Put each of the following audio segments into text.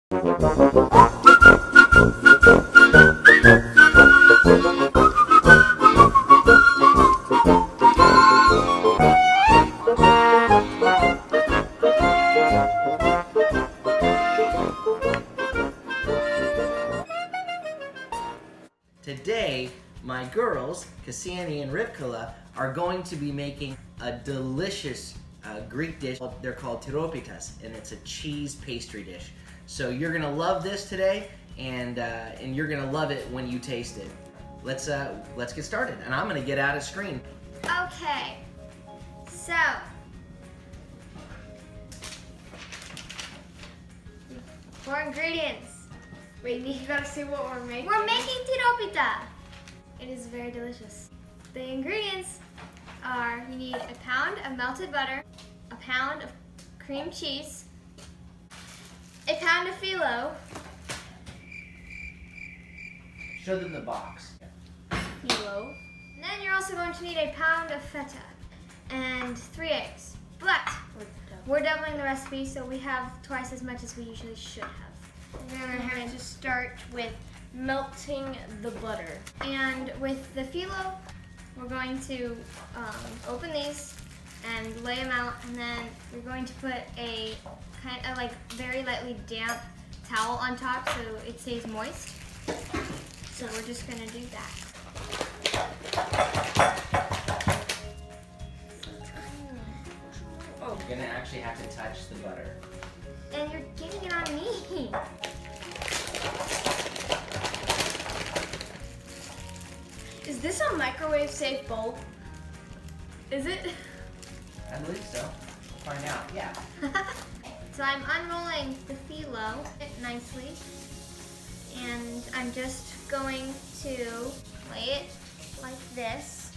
Today, my girls, Kassiani and Rivkahle, are going to be making a delicious Greek dish. They're called Tiropitas, and it's a cheese pastry dish. So you're gonna love this today, and you're gonna love it when you taste it. Let's get started, and I'm gonna get out of screen. Okay, so for ingredients. Wait, you gotta say what we're making. We're making tiropita. It is very delicious. The ingredients are, you need a pound of melted butter, a pound of cream cheese, a pound of fillo, Show them the box. and then you're also going to need a pound of feta and 3 eggs. But we're doubling the recipe, so we have twice as much as we usually should have. We're gonna have to start with melting the butter. And with the fillo, we're going to open these and lay them out, and then we're going to put a kind of like very lightly damp towel on top so it stays moist. So we're just gonna do that. Oh, you're gonna actually have to touch the butter. And you're getting it on me. Is this a microwave safe bowl? Is it? I believe so. Find out. Yeah. So I'm unrolling the fillo nicely, and I'm just going to lay it like this.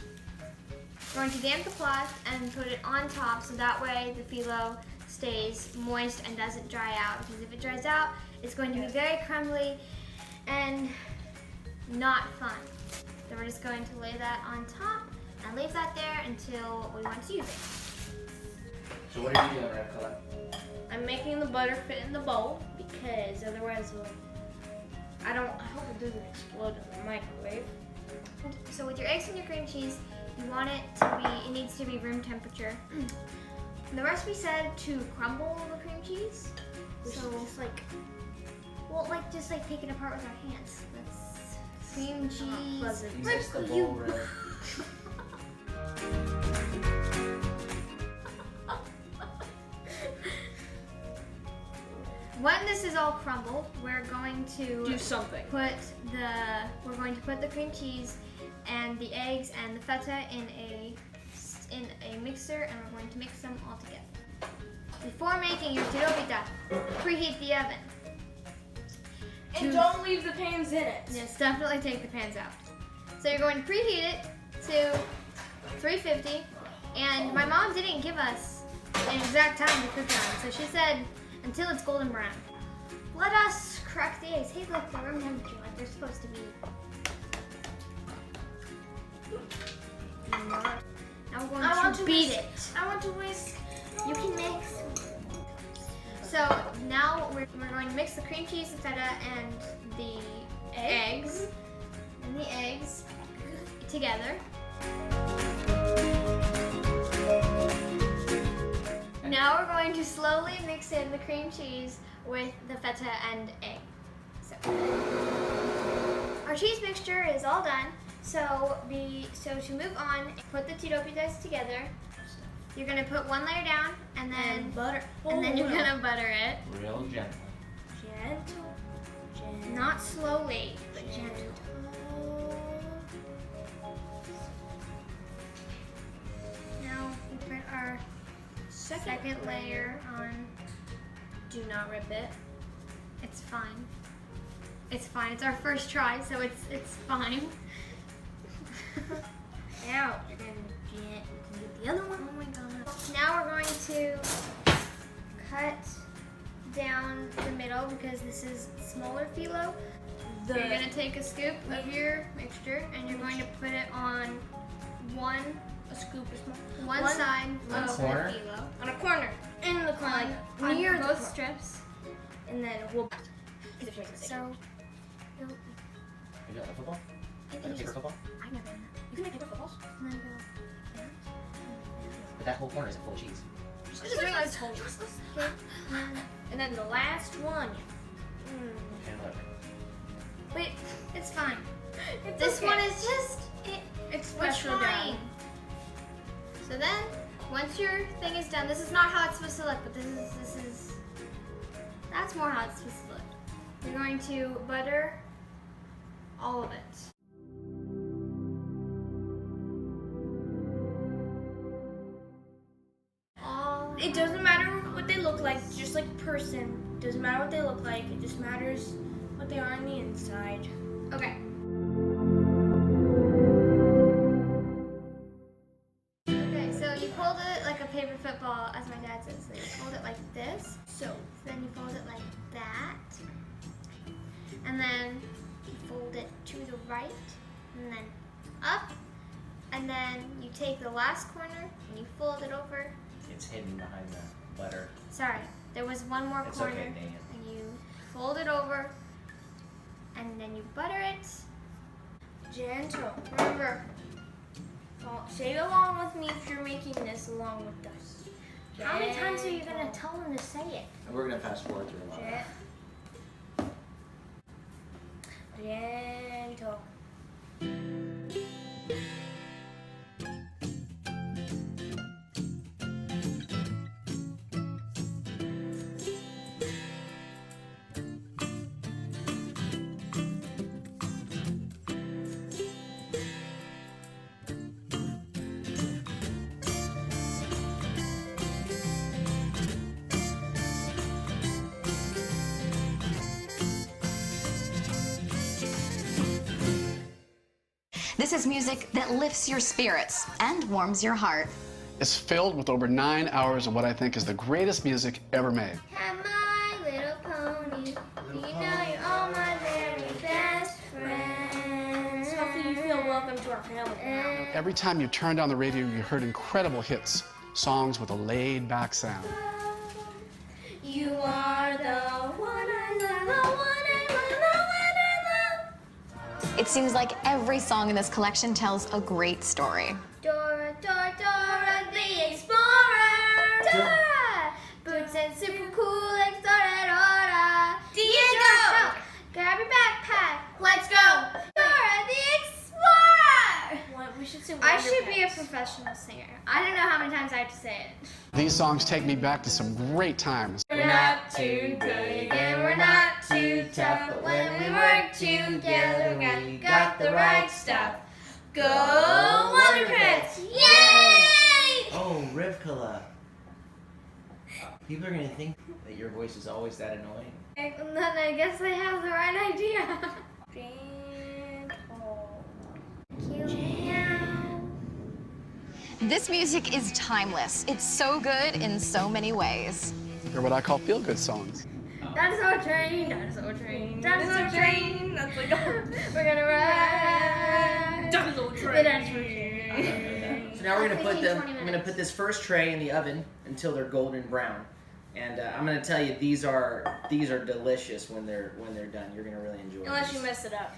Going to damp the cloth and put it on top so that way the fillo stays moist and doesn't dry out, because if it dries out, it's going to be very crumbly and not fun. So we're just going to lay that on top and leave that there until we want to use it. So what are you doing, Rivkahle? I'm making the butter fit in the bowl because otherwise I hope it doesn't explode in the microwave. So with your eggs and your cream cheese, you want it needs to be room temperature. The recipe said to crumble the cream cheese. So just like just take it apart with our hands. That's cream cheese. pleasant. Mix the bowl, Riv. When this is all crumbled, we're going to Do something. put the cream cheese and the eggs and the feta in a mixer, and we're going to mix them all together. Before making your tiropita, preheat the oven. And don't leave the pans in it. Yes, definitely take the pans out. So you're going to preheat it to 350, and my mom didn't give us an exact time to cook it on, so she said until it's golden brown. Let us crack the eggs. Hey, look, they're room temperature like they're supposed to be. Now we're going to beat it. I want to whisk. You can mix. So now we're going to mix the cream cheese, the feta, and the eggs together. Now we're going to slowly mix in the cream cheese with the feta and egg. So our cheese mixture is all done. So to move on, put the tiropitas together. You're gonna put one layer down, and then butter. and then you're gonna butter it. Real gently. Gentle. Not slowly, but gentle. Now we put our second layer on. Do not rip it. It's fine. It's fine. It's our first try, so it's fine. Now you're gonna get the other one. Oh my god. Now we're going to cut down the middle because this is smaller fillo. So you're going to take a scoop of your mixture and you're going to put it on one side One of the corner? fillo. On a corner. In the corner. Like near the both corner. strips. And then we'll. if she makes a mistake. So, You got a football? it Like a is. paper football? I've never done You can make paper footballs. that. And then you go like that. But that whole corner isn't full of cheese. Just realized whole. Okay. And then the last one. Okay, look. Wait, it's fine. It's This okay. one is just It's we're special trying. down. So then, once your thing is done, this is not how it's supposed to look, but this is that's more how it's supposed to look. You're going to butter all of it. All It doesn't matter what they look like, just like person. Doesn't matter what they look like, it just matters what they are on the inside. okay. Okay, so you fold it like a paper football, as my dad says. So you fold it like this. So then you fold it like that. And then you fold it to the right, and then up. And then you take the last corner and you fold it over. It's hidden behind the butter. Sorry, there was one more It's corner. okay, dang it. And you fold it over, and then you butter it. Gentle. Remember, say along with me if you're making this along with us. How many times are you gonna tell them to say it? And we're gonna fast forward through a lot. Gentle. This is music that lifts your spirits and warms your heart. It's filled with over 9 hours of what I think is the greatest music ever made. Have my little pony. You know you're all my very best friends. Hopefully you feel welcome to our family now. Every time you turned on the radio, you heard incredible hits, songs with a laid-back sound. You are the one I love, the one I love, the one I love. It seems like every song in this collection tells a great story. Dora, Dora, Dora, the explorer. Dora! Boots and super cool like Dora, Dora. Diego! Grab your backpack. Let's go. Dora, the explorer. What? We should sing I Wonder should be a Pets. professional singer. I don't know how many times I have to say it. These songs take me back to some great times. We're not too big and we're not too tough, but when we work together, we got the right stuff. Go Wonder Pets! Yay! Oh, Rivkahle. People are gonna think that your voice is always that annoying. And then I guess I have the right idea. This music is timeless. It's so good in so many ways. They're what I call feel-good songs. Dinosaur train, dinosaur train, Dinosaur train. That's like We're gonna ride Dinosaur the train. dinosaur train. So now we're gonna put 15, them. 20 I'm gonna minutes. put this first tray in the oven until they're golden brown, and I'm gonna tell you these are delicious when they're done. You're gonna really enjoy. Unless these. you mess it up.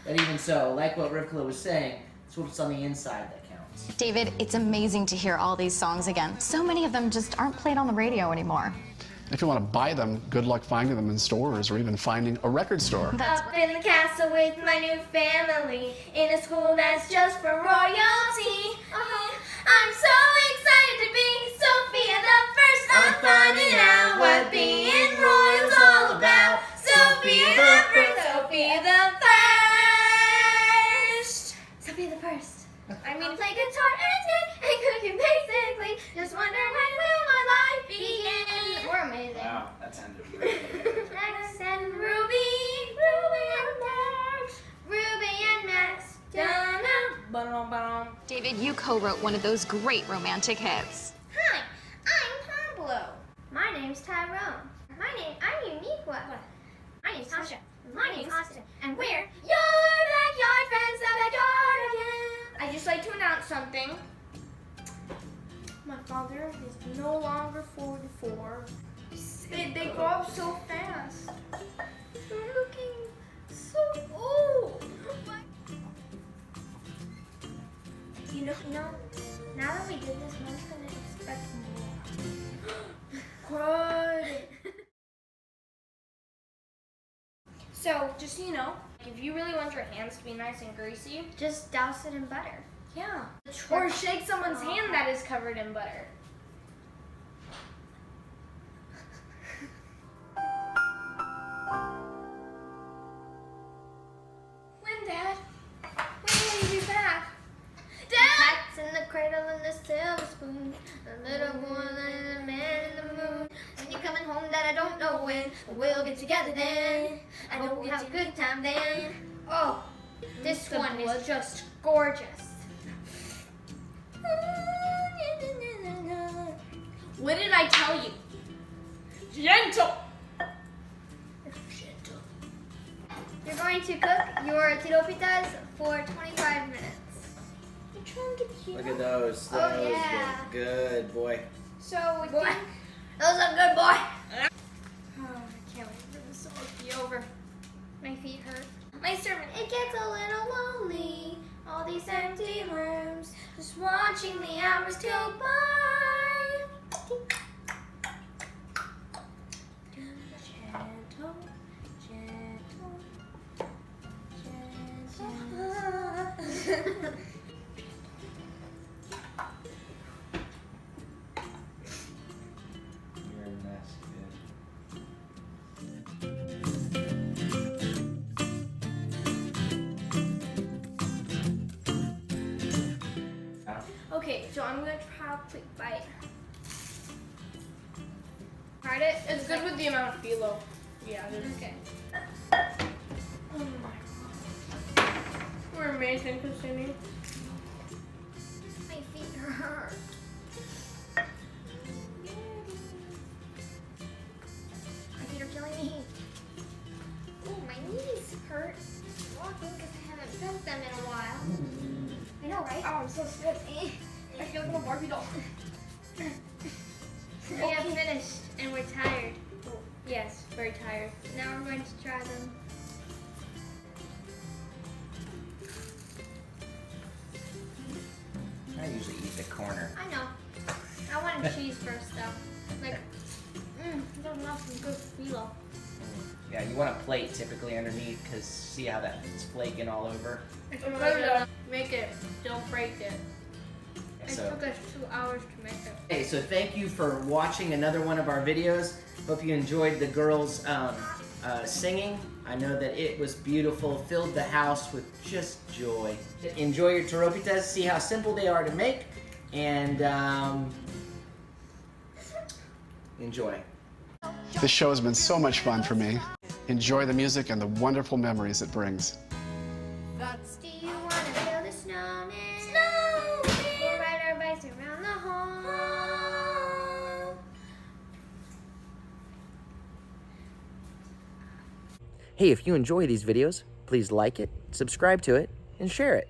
But even so, like what Rivkahle was saying, it's what's on the inside that counts. David, it's amazing to hear all these songs again. So many of them just aren't played on the radio anymore. If you want to buy them, good luck finding them in stores or even finding a record store. Up in the castle with my new family, in a school that's just for royalty. I'm so excited to be Sophia the First. I'm finding out what being royal's all about. Sophia the First, Sophia the First. Sophia the First. I mean, play guitar and sing and cooking basically. Just wonder when will my life begin. We're amazing. Wow, that sounded really good. Max and Ruby, Ruby and Max, Ruby and Max, Donna. Ba-dum-ba-dum. David, you co-wrote one of those great romantic hits. Hi, I'm Pablo. My name's Tyrone. I'm unique one. My name's Tasha. My name's Austin. And we're your backyard friends, the backyard again. I'd just like to announce something. My father is no longer 44. They grow up so fast. So just so you know, if you really want your hands to be nice and greasy, Just douse it in butter. yeah. Or shake someone's hand that is covered in butter. When, Dad? When will you be back? Dad! Cats in the cradle and the silver spoon. The little boy and the man in the moon. When you're coming home, Dad, I don't know when. But we'll get together then. I know we'll have a good time then. Oh, this The one blood- is just gorgeous. What did I tell you? Gentle! You're going to cook your tiropitas for 25 minutes. I'm trying to keep Look at those. Oh, Those yeah. look good, boy. So we Boy, think... those are good, boy. Oh, I can't wait for this to be over. My feet hurt. My sermon. It gets a little lonely, all these empty rooms, just watching the hours go by. Gentle, gentle, gentle. You're a mess, kid. Okay, so I'm gonna try a quick bite. Tried it? It's good with the amount of phyllo. Yeah, it is. Okay. Oh my god. We're amazing, Kassiani. My feet hurt. My feet are killing me. Ooh, my knees hurt. Walking because I haven't felt them in a while. I know, right? Oh, I'm so sick. I feel like a little Barbie doll. We have finished and we're tired. Yes, very tired. Now we're going to try them. I usually eat the corner. I know. I wanted cheese first though. Like, there's not some good phyllo. Yeah, you want a plate typically underneath because see how that's flaking all over? Make it, don't break it. Yeah, It so, took us 2 hours to make it. okay, so thank you for watching another one of our videos. Hope you enjoyed the girls singing. I know that it was beautiful, filled the house with just joy. Enjoy your tiropitas, see how simple they are to make, and enjoy. This show has been so much fun for me. Enjoy the music and the wonderful memories it brings. Do you want to build a snowman? Snowman! We'll ride our bikes around the hall. Hey, if you enjoy these videos, please like it, subscribe to it, and share it.